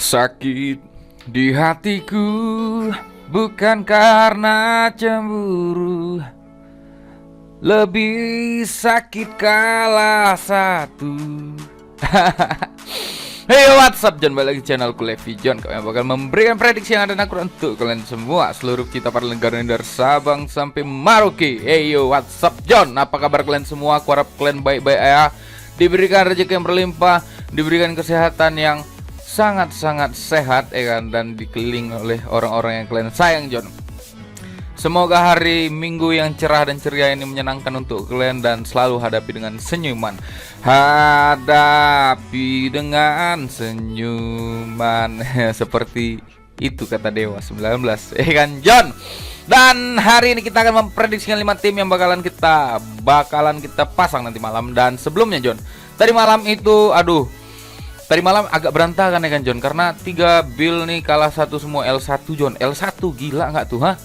Sakit di hatiku bukan karena cemburu, lebih sakit kalah satu. Hey, what's up, John? Balik lagi channelku Levi John. Kami bakal memberikan prediksi yang ada akurat untuk kalian semua, seluruh kita para negara dari Sabang sampai Merauke. Hey yo, what's up, John? Apa kabar kalian semua? Aku harap kalian baik-baik ya. Diberikan rezeki yang berlimpah, diberikan kesehatan yang sangat-sangat sehat ya kan, dan dikelilingi oleh orang-orang yang kalian sayang, John. Semoga hari Minggu yang cerah dan ceria ini menyenangkan untuk kalian dan selalu hadapi dengan senyuman. Hadapi dengan senyuman. Seperti itu kata Dewa 19, kan, John. Dan hari ini kita akan memprediksikan 5 tim yang bakalan kita pasang nanti malam. Dan sebelumnya, John, tadi malam agak berantakan ya kan, John, karena 3 build nih kalah satu semua. L1, John, L1 gila nggak tuh, ha?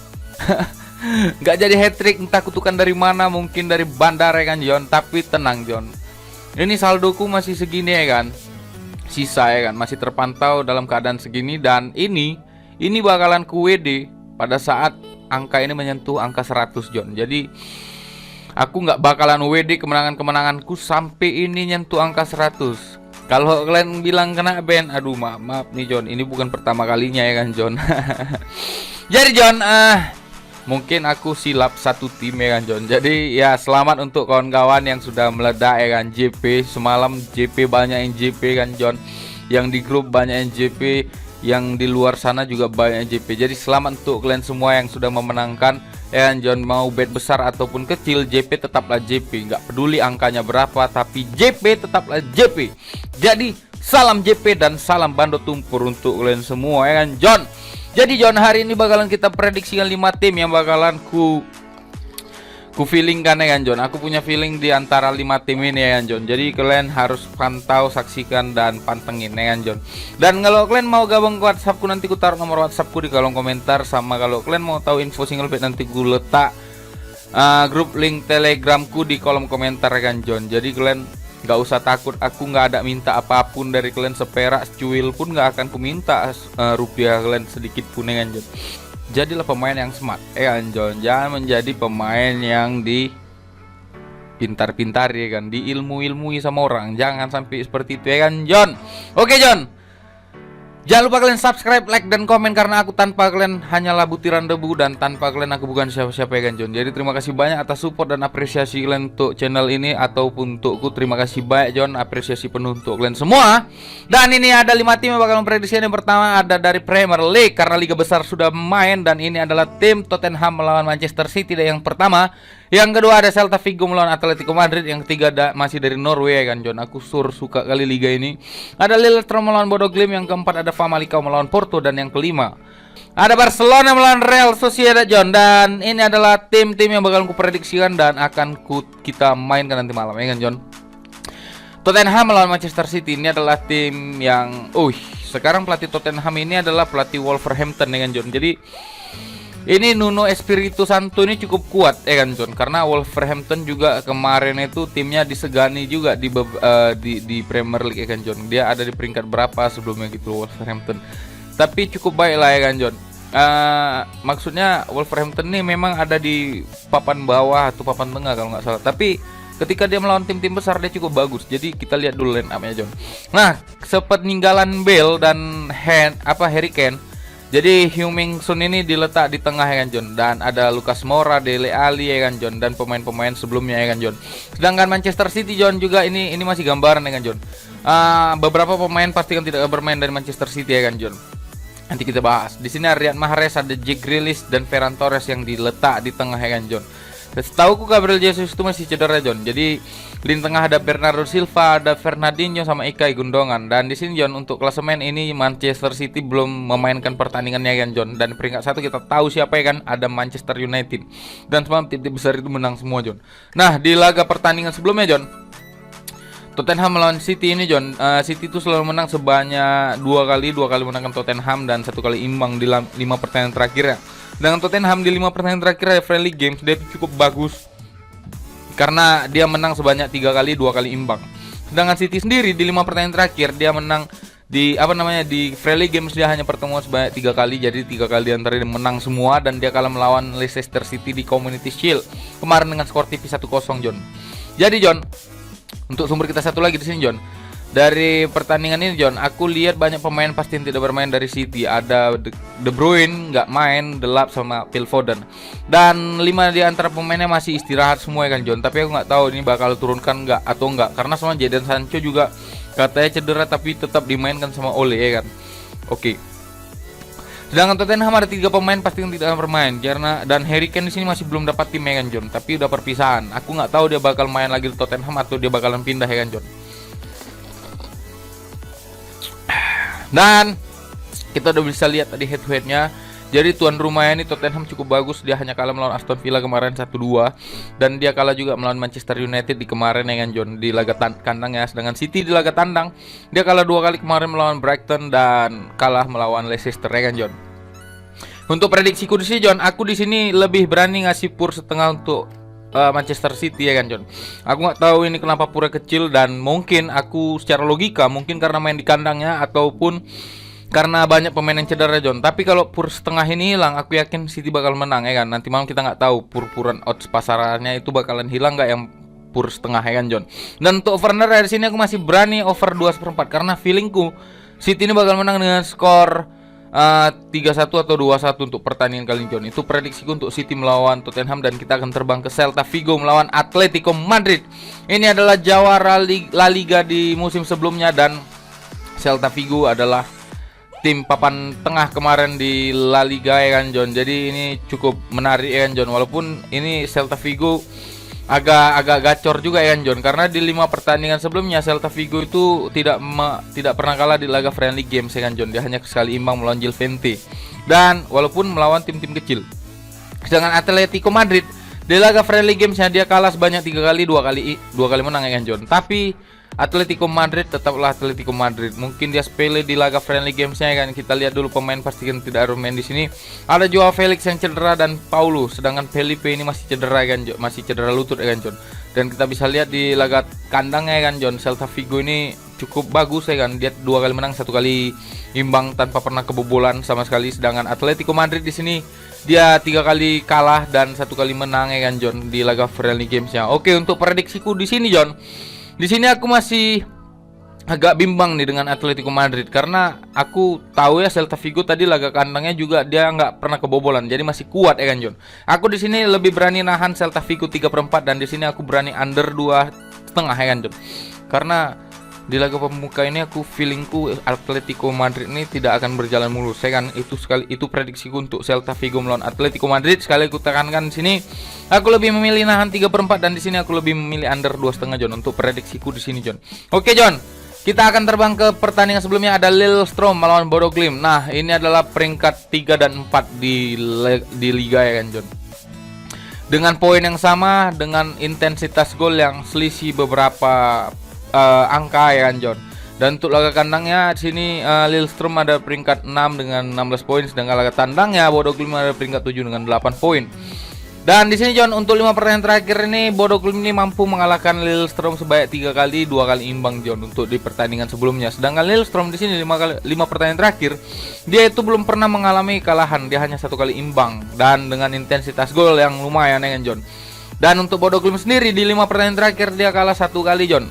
Nggak jadi hat-trick, entah kutukan dari mana, mungkin dari bandara ya kan, John. Tapi tenang, John, ini saldoku masih segini ya kan, sisa ya kan, masih terpantau dalam keadaan segini. Dan ini bakalan ku WD pada saat angka ini menyentuh angka 100, John. Jadi aku nggak bakalan WD kemenanganku sampai ini nyentuh angka 100. Kalau kalian bilang kena ban, aduh maaf nih, John, ini bukan pertama kalinya ya kan, John. Jadi, John, mungkin aku silap satu tim ya kan, John. Jadi ya selamat untuk kawan-kawan yang sudah meledak ya kan, JP semalam. JP banyak yang JP kan, John. Yang di grup banyak yang JP, yang di luar sana juga banyak yang JP. Jadi selamat untuk kalian semua yang sudah memenangkan ya kan, John. Mau bet besar ataupun kecil, JP tetaplah JP. Nggak peduli angkanya berapa, tapi JP tetaplah JP. Jadi salam JP dan salam bando tumpur untuk kalian semua ya kan, John. Jadi, John, hari ini bakalan kita prediksikan 5 tim yang bakalan ku feelingkan ya kan, John. Aku punya feeling di antara 5 tim ini ya kan, John. Jadi kalian harus pantau, saksikan dan pantengin ya kan, John. Dan kalau kalian mau gabung ke WhatsAppku, nanti ku taruh nomor WhatsAppku di kolom komentar. Sama kalau kalian mau tahu info single bet, nanti ku letak grup link Telegramku di kolom komentar ya kan, John. Jadi kalian nggak usah takut, aku nggak ada minta apapun dari kalian, seperak cuil pun nggak akan ku minta rupiah kalian sedikit pun ya kan, John. Jadilah pemain yang smart ya kan, John. Jangan menjadi pemain yang di pintar-pintar ya kan, di ilmu-ilmui sama orang. Jangan sampai seperti itu ya kan, John. Oke, John, jangan lupa kalian subscribe, like, dan komen, karena aku tanpa kalian hanyalah butiran debu, dan tanpa kalian aku bukan siapa-siapa ya kan, John. Jadi terima kasih banyak atas support dan apresiasi kalian untuk channel ini ataupun untukku. Terima kasih banyak, John. Apresiasi penuh untuk kalian semua. Dan ini ada 5 tim yang bakal memprediksi. Yang pertama ada dari Premier League, karena liga besar sudah main, dan ini adalah tim Tottenham melawan Manchester City yang pertama. Yang kedua ada Celta Vigo melawan Atletico Madrid. Yang ketiga masih dari Norway ya kan, John. Aku suka kali liga ini. Ada Lillestrøm melawan Bodo Glimt. Yang keempat ada Famalicão melawan Porto. Dan yang kelima ada Barcelona melawan Real Sociedad, John. Dan ini adalah tim-tim yang bakal kuprediksikan dan akan kita mainkan nanti malam ya kan, John. Tottenham melawan Manchester City, ini adalah tim yang sekarang pelatih Tottenham ini adalah pelatih Wolverhampton ya kan, John. Jadi ini Nuno Espirito Santo ini cukup kuat ya kan, John, karena Wolverhampton juga kemarin itu timnya disegani juga di Premier League ya kan, John. Dia ada di peringkat berapa sebelumnya gitu, Wolverhampton, tapi cukup baik lah ya kan, John. Maksudnya Wolverhampton ini memang ada di papan bawah atau papan tengah kalau nggak salah, tapi ketika dia melawan tim-tim besar dia cukup bagus. Jadi kita lihat dulu line up-nya, John. Nah, sepeninggalan Bale dan Harry Kane, jadi Heung-min Son ini diletak di tengah ya kan, John. Dan ada Lucas Moura, Dele Alli ya kan, John, dan pemain-pemain sebelumnya ya kan, John. Sedangkan Manchester City, John, juga ini masih gambaran ya kan, John. Beberapa pemain pastikan tidak bermain dari Manchester City ya kan, John. Nanti kita bahas. Di sini ada Riyad Mahrez, ada Jack Grealish dan Ferran Torres yang diletak di tengah ya kan, John. Setauku Gabriel Jesus itu masih cedera, John. Jadi lini tengah ada Bernardo Silva, ada Fernandinho sama Ilkay Gundogan. Dan di sini, John, untuk klasemen ini Manchester City belum memainkan pertandingannya kan, John. Dan peringkat 1 kita tahu siapa ya kan, ada Manchester United. Dan semalam tim-tim besar itu menang semua, John. Nah, di laga pertandingan sebelumnya, John, Tottenham melawan City ini, John, City itu selalu menang sebanyak 2 kali menangkan Tottenham dan 1 kali imbang di 5 pertandingan terakhir ya. Dengan Tottenham di 5 pertandingan terakhir friendly games dia cukup bagus, karena dia menang sebanyak 3 kali, 2 kali imbang. Sedangkan City sendiri di 5 pertandingan terakhir dia menang di apa namanya di friendly games dia hanya pertemuan sebanyak 3 kali, jadi 3 kali antara dia menang semua dan dia kalah melawan Leicester City di Community Shield kemarin dengan skor tipis 1-0 John. Jadi John, untuk sumber kita satu lagi di sini John. Dari pertandingan ini John, aku lihat banyak pemain pasti yang tidak bermain dari City. Ada De Bruyne nggak main, Delap sama Phil Foden. Dan 5 di antara pemainnya masih istirahat semua ya kan John. Tapi aku nggak tahu ini bakal turunkan nggak atau nggak. Karena sama Jadon Sancho juga katanya cedera tapi tetap dimainkan sama Ole ya kan. Oke. Sedangkan Tottenham ada 3 pemain pasti yang tidak akan bermain karena dan Harry Kane di sini masih belum dapat tim ya kan John. Tapi udah perpisahan. Aku nggak tahu dia bakal main lagi di Tottenham atau dia bakalan pindah ya kan John. Dan kita udah bisa lihat tadi head to headnya. Jadi tuan rumah ini Tottenham cukup bagus. Dia hanya kalah melawan Aston Villa kemarin 1-2. Dan dia kalah juga melawan Manchester United di kemarin ya kan John, di laga kandang ya. Sedangkan City di laga tandang dia kalah 2 kali kemarin melawan Brighton dan kalah melawan Leicester ya kan John. Untuk prediksiku di sini John, aku di sini lebih berani ngasih pur setengah untuk Manchester City ya kan John. Aku nggak tahu ini kenapa pura kecil dan mungkin aku secara logika mungkin karena main di kandangnya ataupun karena banyak pemain yang cedera John. Tapi kalau pur setengah ini hilang, aku yakin City bakal menang ya kan. Nanti malam kita nggak tahu pur-puran odds pasarannya itu bakalan hilang nggak yang pur setengah ya kan John. Dan untuk over under dari sini aku masih berani over 2/4 karena feelingku City ini bakal menang dengan skor 3-1 atau 2-1 untuk pertandingan kali ini John. Itu prediksiku untuk City melawan Tottenham dan kita akan terbang ke Celta Vigo melawan Atletico Madrid. Ini adalah jawara La Liga di musim sebelumnya dan Celta Vigo adalah tim papan tengah kemarin di La Liga ya kan John. Jadi ini cukup menarik ya kan John. Walaupun ini Celta Vigo agak gacor juga ya kan John, karena di 5 pertandingan sebelumnya Celta Vigo itu tidak pernah kalah di laga friendly games ya kan John. Dia hanya sekali imbang melawan Gilvente dan walaupun melawan tim-tim kecil. Sedangkan Atletico Madrid di laga friendly gamesnya dia kalah sebanyak 3 kali, 2 kali menang ya kan John. Tapi Atletico Madrid tetaplah Atletico Madrid. Mungkin dia sepele di laga friendly gamesnya kan. Kita lihat dulu pemain pastikan tidak ada main di sini. Ada Joao Felix yang cedera dan Paulo. Sedangkan Felipe ini masih cedera kan, masih cedera lutut ya kan John. Dan kita bisa lihat di laga kandangnya kan John, Celta Vigo ini cukup bagus ya kan. Dia 2 kali menang, 1 kali imbang tanpa pernah kebobolan sama sekali. Sedangkan Atletico Madrid di sini dia 3 kali kalah dan 1 kali menang ya kan John di laga friendly gamesnya. Oke, untuk prediksiku di sini John, di sini aku masih agak bimbang nih dengan Atletico Madrid karena aku tahu ya Celta Vigo tadi laga kandangnya juga dia nggak pernah kebobolan, jadi masih kuat ya kan John. Aku di sini lebih berani nahan Celta Vigo 3/4 dan di sini aku berani under 2,5 ya kan John. Karena di laga pembuka ini aku feelingku Atletico Madrid ini tidak akan berjalan mulus ya kan. Itu prediksiku untuk Celta Vigo melawan Atletico Madrid. Sekali aku tekankan di sini aku lebih memilih nahan 3/4 dan di sini aku lebih memilih under 2,5 John untuk prediksiku di sini John. Oke John, kita akan terbang ke pertandingan sebelumnya. Ada Lillestrøm melawan Bodo Glimt. Nah, ini adalah peringkat 3 dan 4 di liga ya kan John. Dengan poin yang sama, dengan intensitas gol yang selisih beberapa angka ya kan John. Dan untuk laga kandangnya di sini Lillestrøm ada peringkat 6 dengan 16 poin, sedangkan laga tandangnya Bodo Glimt ada peringkat 7 dengan 8 poin. Dan di sini John, untuk 5 pertandingan terakhir ini Bodo Glimt ini mampu mengalahkan Lillestrøm sebanyak 3 kali, 2 kali imbang John untuk di pertandingan sebelumnya. Sedangkan Lillestrøm di sini 5 pertandingan terakhir dia itu belum pernah mengalami kalahan, dia hanya 1 kali imbang dan dengan intensitas gol yang lumayan ya kan John. Dan untuk Bodo Glimt sendiri di 5 pertandingan terakhir dia kalah 1 kali John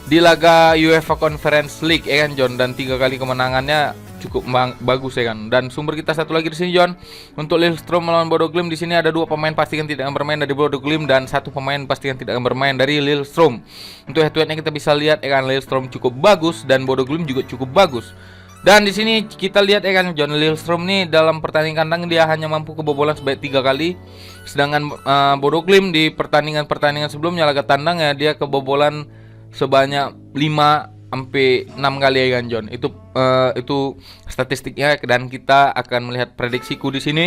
di laga UEFA Conference League ya kan John, dan 3 kali kemenangannya cukup bagus ya kan. Dan sumber kita satu lagi di sini John, untuk Lillestrøm melawan Bodo Glimt di sini ada 2 pemain pastikan tidak akan bermain dari Bodo Glimt dan 1 pemain pastikan tidak akan bermain dari Lillestrøm. Untuk head to headnya kita bisa lihat ya kan, Lillestrøm cukup bagus dan Bodo Glimt juga cukup bagus. Dan di sini kita lihat ya kan John, Lillestrøm nih dalam pertandingan kandang dia hanya mampu kebobolan sebanyak 3 kali. Sedangkan Bodo Glimt di pertandingan sebelumnya laga tandang ya dia kebobolan sebanyak 5-6 kali ya kan John. Itu statistiknya dan kita akan melihat prediksiku di sini.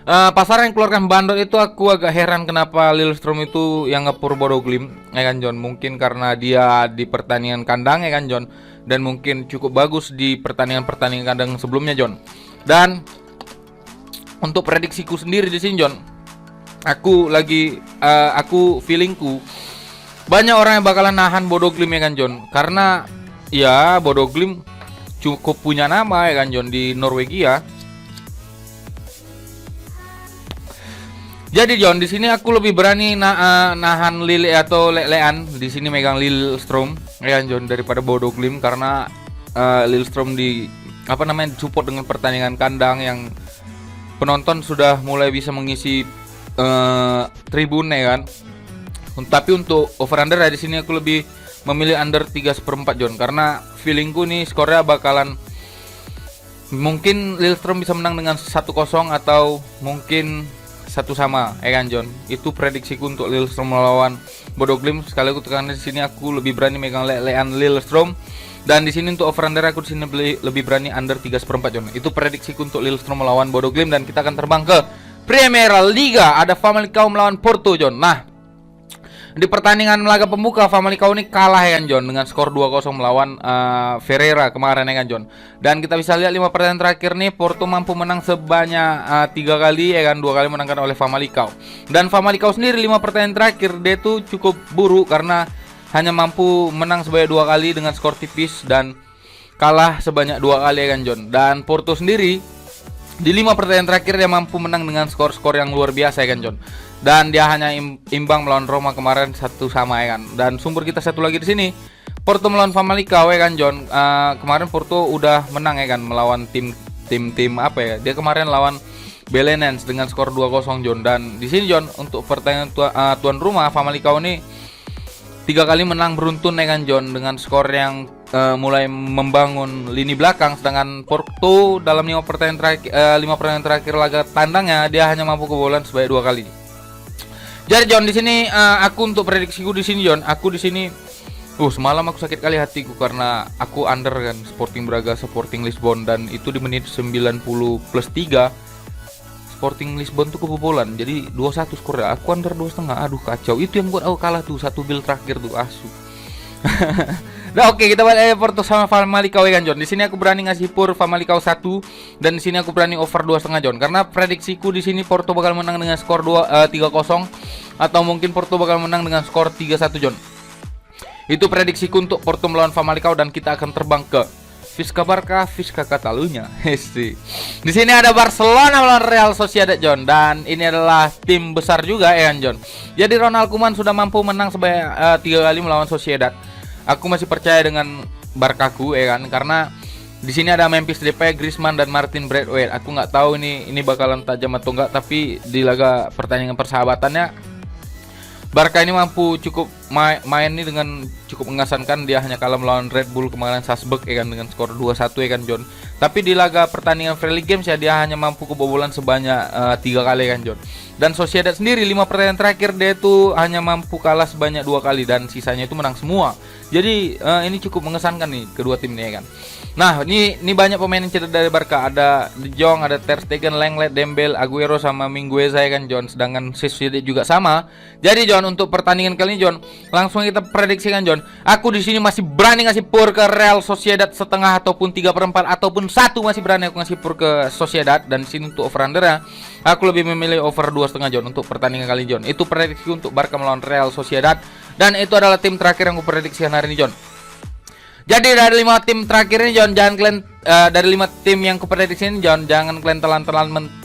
Pasar yang keluarkan bandot itu aku agak heran kenapa Lillestrøm itu yang ngepur Bodo Glimt ya kan John. Mungkin karena dia di pertandingan kandang ya kan John, dan mungkin cukup bagus di pertandingan kandang sebelumnya John. Dan untuk prediksiku sendiri di sini John, aku feelingku banyak orang yang bakalan nahan Bodo Glimt ya kan John. Karena ya Bodo Glimt cukup punya nama ya kan John di Norwegia. Jadi John, di sini aku lebih berani nahan Lille atau Lelean di sini megang Lillestrøm ya John daripada Bodo Glimt, karena Lillestrøm di support dengan pertandingan kandang yang penonton sudah mulai bisa mengisi tribun ya kan. Tapi untuk over under ya di sini aku lebih memilih under 3/4 John, karena feelingku nih skornya bakalan mungkin Lillestrøm bisa menang dengan 1-0 atau mungkin 1-1 ya kan John. Itu prediksiku untuk Lillestrøm melawan Bodo Glimt. Sekali aku tekan di sini aku lebih berani megang Lelean Lillestrøm, dan di sini untuk over under aku di sini lebih berani under 3/4 John. Itu prediksiku untuk Lillestrøm melawan Bodo Glimt, dan kita akan terbang ke Premier Liga. Ada Famalicão melawan Porto John. Nah, di pertandingan laga pembuka Famalicão ini kalah ya kan John dengan skor 2-0 melawan Ferreira kemarin ya kan John. Dan kita bisa lihat 5 pertandingan terakhir nih Porto mampu menang sebanyak 3 kali ya kan, 2 kali menangkan oleh Famalicão. Dan Famalicão sendiri 5 pertandingan terakhir dia tuh cukup buruk karena hanya mampu menang sebanyak 2 kali dengan skor tipis dan kalah sebanyak 2 kali ya kan John. Dan Porto sendiri di 5 pertandingan terakhir dia mampu menang dengan skor-skor yang luar biasa ya kan John. Dan dia hanya imbang melawan Roma kemarin 1-1 ya kan. Dan sumber kita satu lagi di sini Porto melawan Famalicão ya kan John. Kemarin Porto udah menang ya kan melawan tim apa ya? Dia kemarin lawan Belenenses dengan skor 2-0 John. Dan di sini John untuk pertandingan tuan rumah Famalicão ini 3 kali menang beruntun ya kan John dengan skor yang mulai membangun lini belakang, sedangkan Porto dalam 5 pertandingan terakhir laga tandangnya dia hanya mampu kebobolan sebanyak 2 kali. Jadi John di sini aku untuk prediksiku di sini John, aku di sini semalam aku sakit kali hatiku karena aku under kan Sporting Braga Sporting Lisbon, dan itu di menit 90 plus 3 Sporting Lisbon tuh kebobolan. Jadi 2-1 skornya. Aku under 2,5. Aduh kacau. Itu yang buat aku kalah tuh 1 bil terakhir tuh asu. Nah oke, kita balik Porto sama Famalicão ya kan John. Di sini aku berani ngasih pur Famalicão 1, dan di sini aku berani over 2,5 John. Karena prediksiku di sini Porto bakal menang dengan skor 3-0 atau mungkin Porto bakal menang dengan skor 3-1 John. Itu prediksiku untuk Porto melawan Famalicão, dan kita akan terbang ke Visca Barca, Visca Catalunya. Di sini ada Barcelona melawan Real Sociedad John, dan ini adalah tim besar juga ya kan John. Jadi Ronald Koeman sudah mampu menang sebanyak 3 kali melawan Sociedad. Aku masih percaya dengan Barcaku ya kan, karena di sini ada Memphis Depay, Griezmann dan Martin Braithwaite. Aku nggak tahu ini bakalan tajam atau enggak, tapi di laga pertandingan persahabatannya Barca ini mampu cukup main nih dengan cukup mengesankan. Dia hanya kalah melawan Red Bull kemarin Salzburg ya kan dengan skor 2-1 ya kan John. Tapi di laga pertandingan friendly games ya dia hanya mampu kebobolan sebanyak 3 kali kan John. Dan Sociedad sendiri 5 pertandingan terakhir dia itu hanya mampu kalah sebanyak 2 kali dan sisanya itu menang semua. Jadi ini cukup mengesankan nih kedua tim ini ya kan. Nah, ini banyak pemain yang cedera dari Barca. Ada De Jong, ada Ter Stegen, Lenglet, Dembele, Aguero sama Mingueza ya kan John. Sedangkan Sociedad juga sama. Jadi John untuk pertandingan kali ini John, langsung kita prediksikan John. Aku di sini masih berani ngasih pur ke Real Sociedad setengah ataupun 3/4 ataupun 1 masih berani aku ngasih pur ke Sociedad. Dan di sini untuk over under aku lebih memilih over 2,5 John untuk pertandingan kali ini John. Itu prediksi untuk Barca melawan Real Sociedad, dan itu adalah tim terakhir yang aku prediksikan hari ini John. Jadi dari 5 tim terakhir ini John, jangan kalian dari 5 tim yang kuprediksi ini John, jangan kalian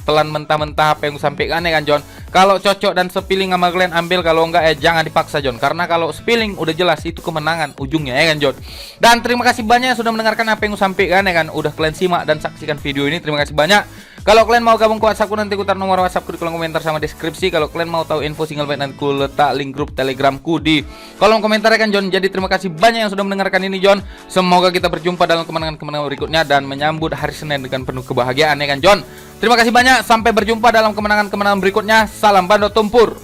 telan mentah-mentah apa yang aku sampaikan ya kan John. Kalau cocok dan sepiling sama kalian ambil, kalau enggak jangan dipaksa John. Karena kalau sepiling udah jelas itu kemenangan ujungnya ya kan John. Dan terima kasih banyak sudah mendengarkan apa yang aku sampaikan ya kan. Udah kalian simak dan saksikan video ini, terima kasih banyak. Kalau kalian mau gabung ke WhatsAppku, nanti aku taruh nomor WhatsAppku di kolom komentar sama deskripsi. Kalau kalian mau tahu info single bed, nanti aku letak link grup Telegramku di kolom komentar ya kan John. Jadi terima kasih banyak yang sudah mendengarkan ini John. Semoga kita berjumpa dalam kemenangan-kemenangan berikutnya dan menyambut hari Senin dengan penuh kebahagiaan ya kan John. Terima kasih banyak, sampai berjumpa dalam kemenangan-kemenangan berikutnya. Salam Bandot Tumpur.